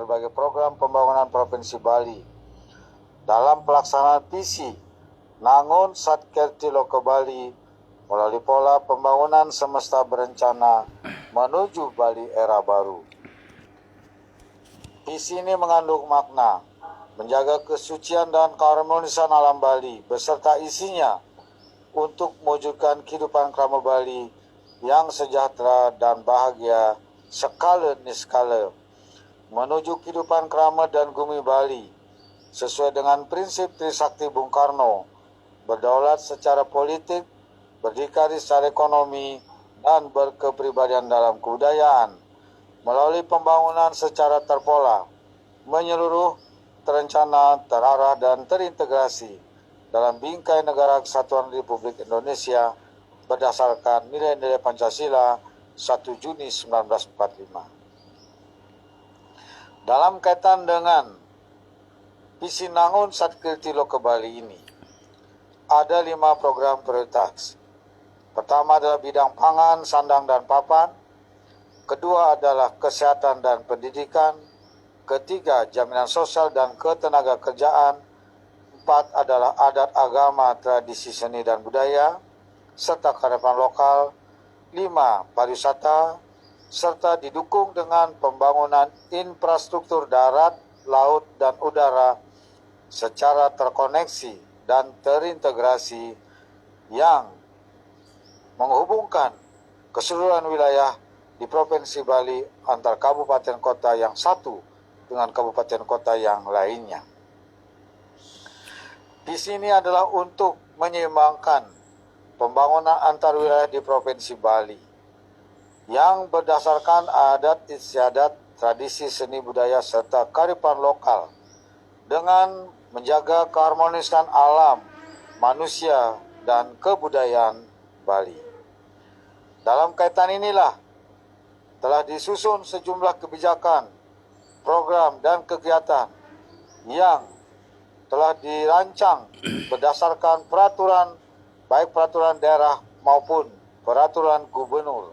berbagai program pembangunan Provinsi Bali. Dalam pelaksanaan visi Nangun Satkerti Loka Bali melalui pola pembangunan semesta berencana menuju Bali era baru. Visi ini mengandung makna menjaga kesucian dan keharmonisan alam Bali beserta isinya untuk mewujudkan kehidupan krama Bali yang sejahtera dan bahagia skala niskala, menuju kehidupan krama dan bumi Bali sesuai dengan prinsip Trisakti Bung Karno, berdaulat secara politik, berdikari secara ekonomi, dan berkepribadian dalam kebudayaan melalui pembangunan secara terpola, menyeluruh, terencana, terarah, dan terintegrasi dalam bingkai negara kesatuan Republik Indonesia berdasarkan nilai-nilai Pancasila 1 Juni 1945. Dalam kaitan dengan visi Nangun Satkerti Loka Bali ini, ada 5 program prioritas. Pertama adalah bidang pangan, sandang, dan papan. Kedua adalah kesehatan dan pendidikan. Ketiga, jaminan sosial dan ketenaga kerjaan. 4 adalah adat agama, tradisi seni dan budaya, serta kearifan lokal. 5, pariwisata, serta didukung dengan pembangunan infrastruktur darat, laut, dan udara secara terkoneksi dan terintegrasi yang menghubungkan keseluruhan wilayah di Provinsi Bali antar kabupaten kota yang satu dengan kabupaten kota yang lainnya. Visi ini adalah untuk menyeimbangkan pembangunan antar wilayah di Provinsi Bali yang berdasarkan adat istiadat, tradisi seni budaya serta kearifan lokal dengan menjaga keharmonisan alam, manusia, dan kebudayaan Bali. Dalam kaitan inilah telah disusun sejumlah kebijakan, program, dan kegiatan yang telah dirancang berdasarkan peraturan, baik peraturan daerah maupun peraturan gubernur,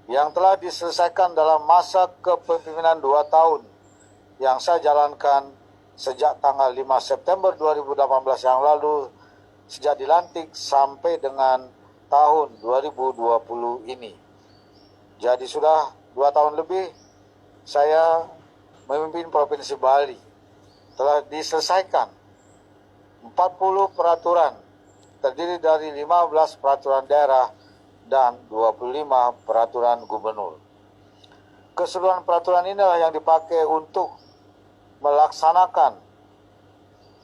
yang telah diselesaikan dalam masa kepemimpinan 2 tahun yang saya jalankan sejak tanggal 5 September 2018 yang lalu, sejak dilantik sampai dengan tahun 2020 ini. Jadi sudah 2 tahun lebih saya memimpin Provinsi Bali. Telah diselesaikan 40 peraturan, terdiri dari 15 peraturan daerah dan 25 peraturan gubernur. Keseluruhan peraturan inilah yang dipakai untuk melaksanakan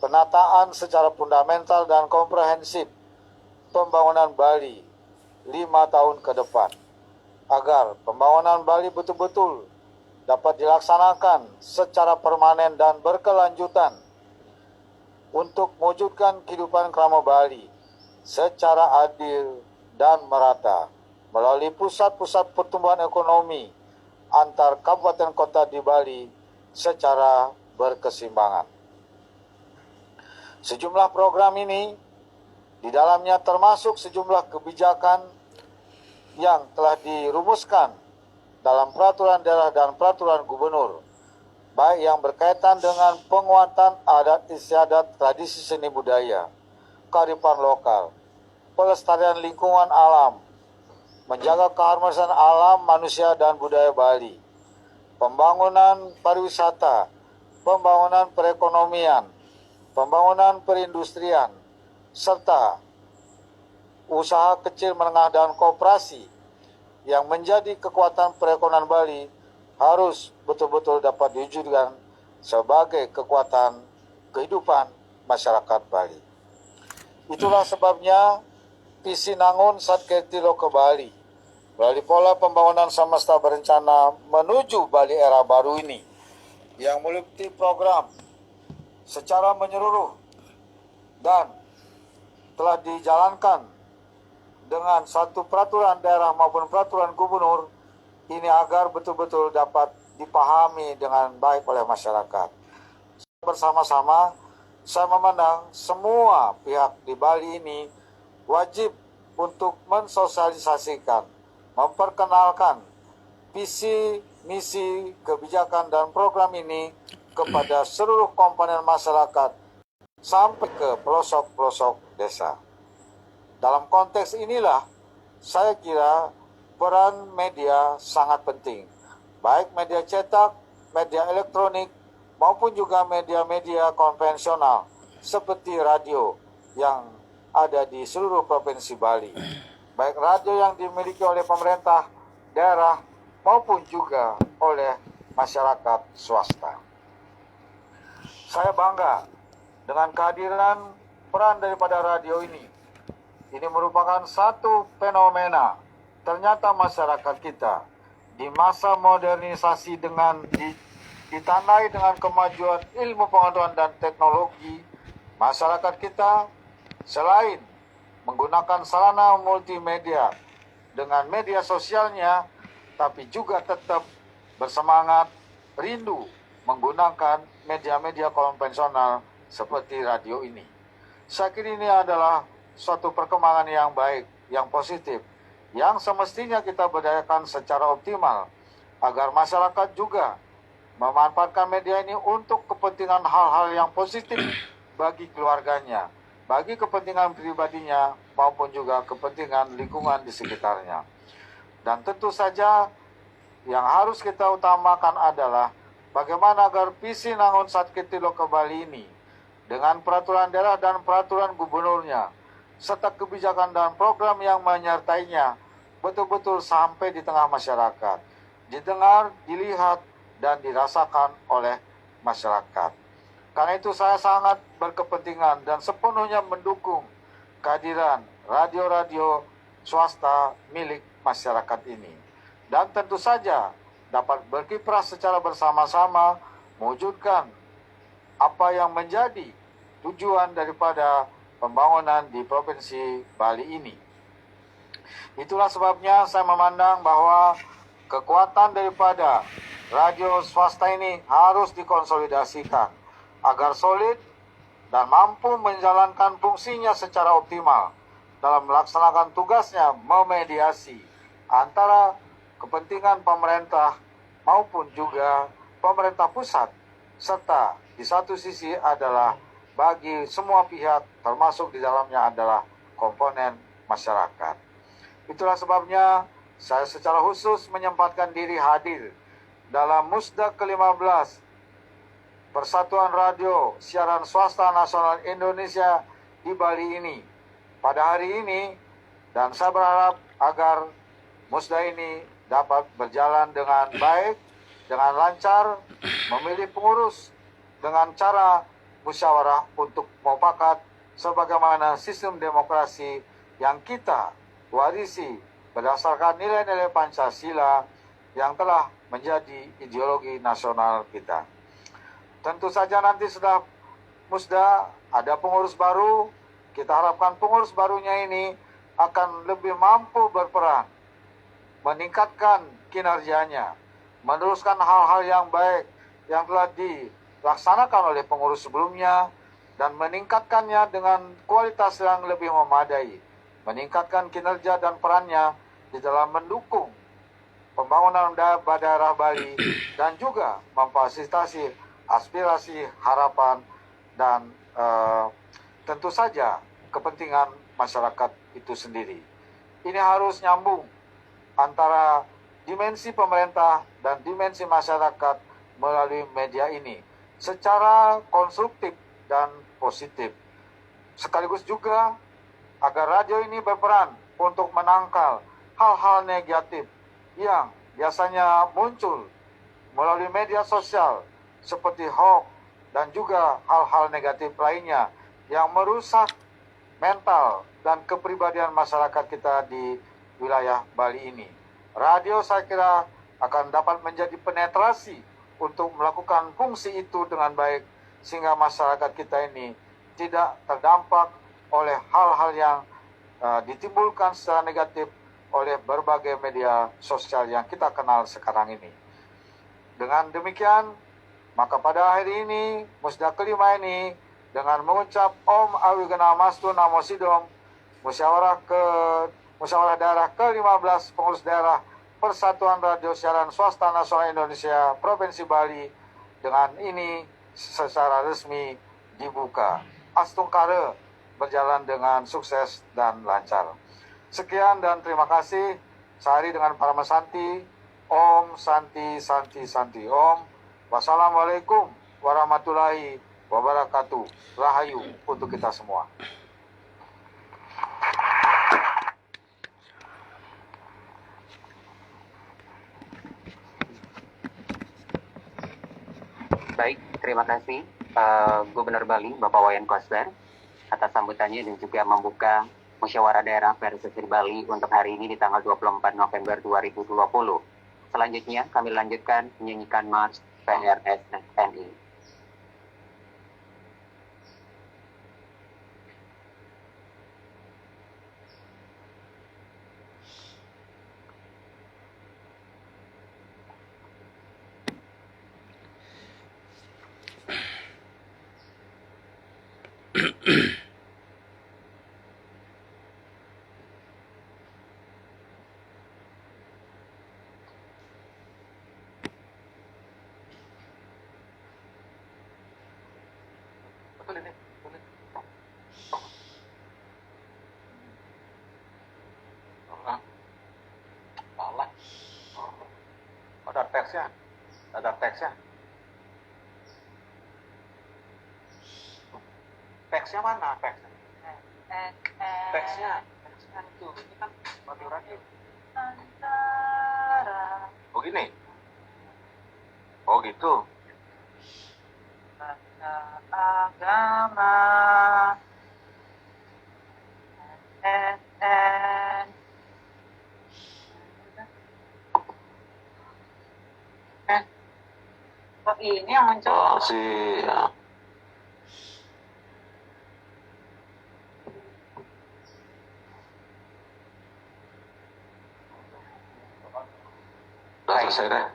penataan secara fundamental dan komprehensif pembangunan Bali 5 tahun ke depan, agar pembangunan Bali betul-betul dapat dilaksanakan secara permanen dan berkelanjutan untuk mewujudkan kehidupan krama Bali secara adil dan merata melalui pusat-pusat pertumbuhan ekonomi antar kabupaten kota di Bali secara berkeseimbangan. Sejumlah program ini di dalamnya termasuk sejumlah kebijakan yang telah dirumuskan dalam peraturan daerah dan peraturan gubernur, baik yang berkaitan dengan penguatan adat istiadat, tradisi seni budaya, kearifan lokal, pelestarian lingkungan alam, menjaga keharmonisan alam, manusia, dan budaya Bali, pembangunan pariwisata, pembangunan perekonomian, pembangunan perindustrian, serta usaha kecil menengah dan koperasi yang menjadi kekuatan perekonomian Bali harus betul-betul dapat diwujudkan sebagai kekuatan kehidupan masyarakat Bali. Itulah sebabnya visi Nangun Satkerti Loka Bali melalui pola pembangunan semesta berencana menuju Bali era baru ini yang meliputi program secara menyeluruh dan telah dijalankan dengan satu peraturan daerah maupun peraturan gubernur ini agar betul-betul dapat dipahami dengan baik oleh masyarakat. Bersama-sama saya memandang semua pihak di Bali ini wajib untuk mensosialisasikan, memperkenalkan visi, misi, kebijakan, dan program ini kepada seluruh komponen masyarakat sampai ke pelosok-pelosok desa. Dalam konteks inilah, saya kira peran media sangat penting, baik media cetak, media elektronik, maupun juga media-media konvensional seperti radio yang ada di seluruh Provinsi Bali. Baik radio yang dimiliki oleh pemerintah daerah maupun juga oleh masyarakat swasta. Saya bangga dengan kehadiran peran daripada radio ini. Ini merupakan satu fenomena. Ternyata masyarakat kita di masa modernisasi ditandai dengan kemajuan ilmu pengetahuan dan teknologi, masyarakat kita selain menggunakan sarana multimedia dengan media sosialnya, tapi juga tetap bersemangat, rindu menggunakan media-media konvensional seperti radio ini. Saya kira ini adalah suatu perkembangan yang baik, yang positif, yang semestinya kita berdayakan secara optimal agar masyarakat juga memanfaatkan media ini untuk kepentingan hal-hal yang positif bagi keluarganya, bagi kepentingan pribadinya maupun juga kepentingan lingkungan di sekitarnya. Dan tentu saja yang harus kita utamakan adalah bagaimana agar visi Nangun Satkitilo ke Bali ini dengan peraturan daerah dan peraturan gubernurnya serta kebijakan dan program yang menyertainya betul-betul sampai di tengah masyarakat, didengar, dilihat, dan dirasakan oleh masyarakat. Karena itu saya sangat berkepentingan dan sepenuhnya mendukung kehadiran radio-radio swasta milik masyarakat ini. Dan tentu saja dapat berkiprah secara bersama-sama mewujudkan apa yang menjadi tujuan daripada pembangunan di Provinsi Bali ini. Itulah sebabnya saya memandang bahwa kekuatan daripada radio swasta ini harus dikonsolidasikan agar solid dan mampu menjalankan fungsinya secara optimal dalam melaksanakan tugasnya memediasi antara kepentingan pemerintah maupun juga pemerintah pusat, serta di satu sisi adalah bagi semua pihak, termasuk di dalamnya adalah komponen masyarakat. Itulah sebabnya saya secara khusus menyempatkan diri hadir dalam Musda ke-15 Persatuan Radio Siaran Swasta Nasional Indonesia di Bali ini pada hari ini, dan saya berharap agar Musda ini dapat berjalan dengan baik, dengan lancar, memilih pengurus dengan cara musyawarah untuk mufakat sebagaimana sistem demokrasi yang kita warisi berdasarkan nilai-nilai Pancasila yang telah menjadi ideologi nasional kita. Tentu saja nanti setelah Musda ada pengurus baru, kita harapkan pengurus barunya ini akan lebih mampu berperan, meningkatkan kinerjanya, meneruskan hal-hal yang baik yang telah dilaksanakan oleh pengurus sebelumnya dan meningkatkannya dengan kualitas yang lebih memadai, meningkatkan kinerja dan perannya di dalam mendukung pembangunan daerah Bali dan juga memfasilitasi aspirasi, harapan, dan tentu saja kepentingan masyarakat itu sendiri. Ini harus nyambung antara dimensi pemerintah dan dimensi masyarakat melalui media ini secara konstruktif dan positif. Sekaligus juga agar radio ini berperan untuk menangkal hal-hal negatif yang biasanya muncul melalui media sosial seperti hoax dan juga hal-hal negatif lainnya yang merusak mental dan kepribadian masyarakat kita di wilayah Bali ini. Radio saya kira akan dapat menjadi penetrasi untuk melakukan fungsi itu dengan baik sehingga masyarakat kita ini tidak terdampak oleh hal-hal yang ditimbulkan secara negatif oleh berbagai media sosial yang kita kenal sekarang ini. Dengan demikian, maka pada hari ini, Musda kelima ini, dengan mengucap Om Awigana Mastu Namo Sidom, musyawarah daerah ke-15 pengurus daerah Persatuan Radio Siaran Swasta Nasional Indonesia Provinsi Bali dengan ini secara resmi dibuka. Astungkare berjalan dengan sukses dan lancar. Sekian dan terima kasih. Sehari dengan Parama Santi. Om Santi Santi Santi Om. Wassalamualaikum warahmatullahi wabarakatuh. Rahayu untuk kita semua. Baik, terima kasih Gubernur Bali, Bapak Wayan Koster, atas sambutannya dan juga membuka musyawarah daerah PRSSI Bali untuk hari ini di tanggal 24 November 2020. Selanjutnya kami lanjutkan menyanyikan March PRSSNI. Betul ini. Salah. Ada teksnya. Ada teksnya. Teksnya mana? Teksnya. Teksnya. Teksnya itu. Ini kan radio radio. Oh gini. Oh gitu. Agama Oh, ini yang muncul. Oh sih ya. Udah selesai deh.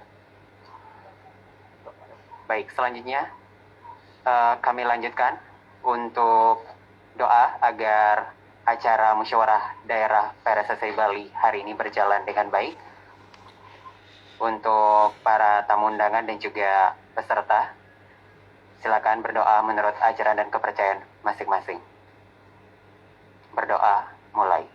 Baik, selanjutnya kami lanjutkan untuk doa agar acara musyawarah daerah PRSSI Bali hari ini berjalan dengan baik. Untuk para tamu undangan dan juga peserta, silakan berdoa menurut ajaran dan kepercayaan masing-masing. Berdoa mulai.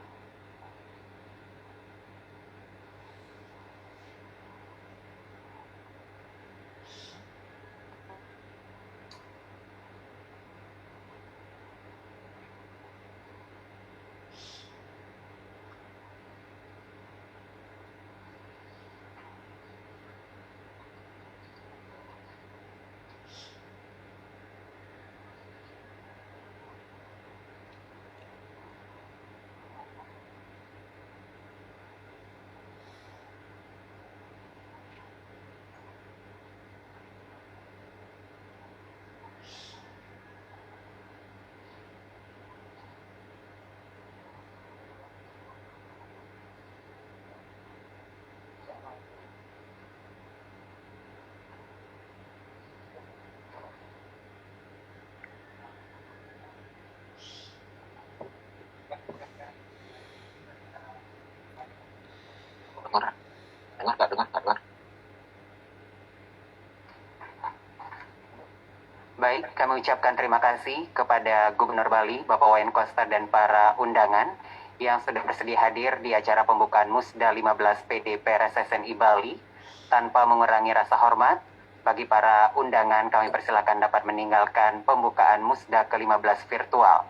Dengar. Baik, kami ucapkan terima kasih kepada Gubernur Bali, Bapak Wayan Koster dan para undangan yang sudah bersedia hadir di acara pembukaan Musda 15 PD PRSSNI Bali. Tanpa mengurangi rasa hormat, bagi para undangan kami persilakan dapat meninggalkan pembukaan Musda ke-15 virtual.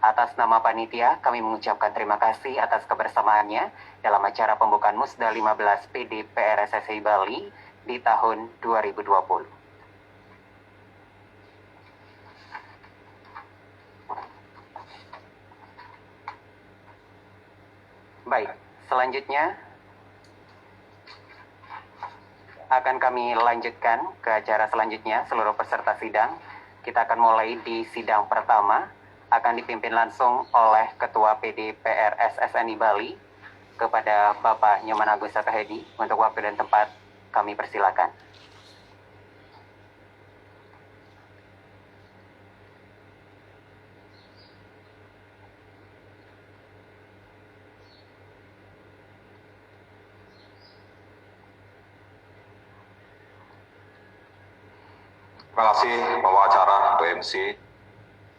Atas nama panitia, kami mengucapkan terima kasih atas kebersamaannya dalam acara pembukaan Musda 15 PD PRSSI Bali di tahun 2020. Baik, selanjutnya akan kami lanjutkan ke acara selanjutnya. Seluruh peserta sidang, kita akan mulai di sidang pertama, akan dipimpin langsung oleh Ketua PD PRSSNI Bali. Kepada Bapak Nyoman Agus Satahedi, untuk waktu dan tempat kami persilakan. Terima kasih Bapak acara, Ketua MC,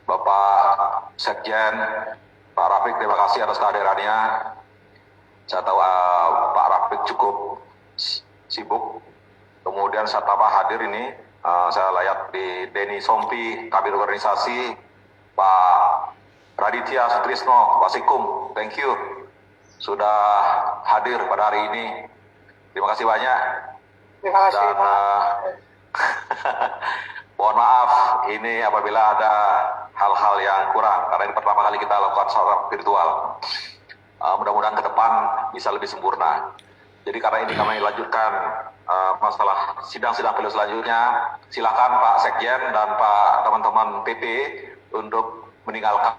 Bapak Sekjen, Pak Rafiq, terima kasih atas kehadirannya. Saya tahu Pak Rafiq cukup sibuk. Kemudian setelah Pak hadir ini, saya lihat di Denny Sompi, Kabir Organisasi, Pak Raditya Sutrisno, Wasikum, thank you sudah hadir pada hari ini. Terima kasih banyak. Terima kasih, Dan mohon maaf ini apabila ada hal-hal yang kurang, karena ini pertama kali kita lakukan secara virtual. Mudah-mudahan ke depan bisa lebih sempurna. Jadi karena ini kami lanjutkan masalah sidang-sidang pemilu selanjutnya, silakan Pak Sekjen dan Pak teman-teman PP untuk meninggalkan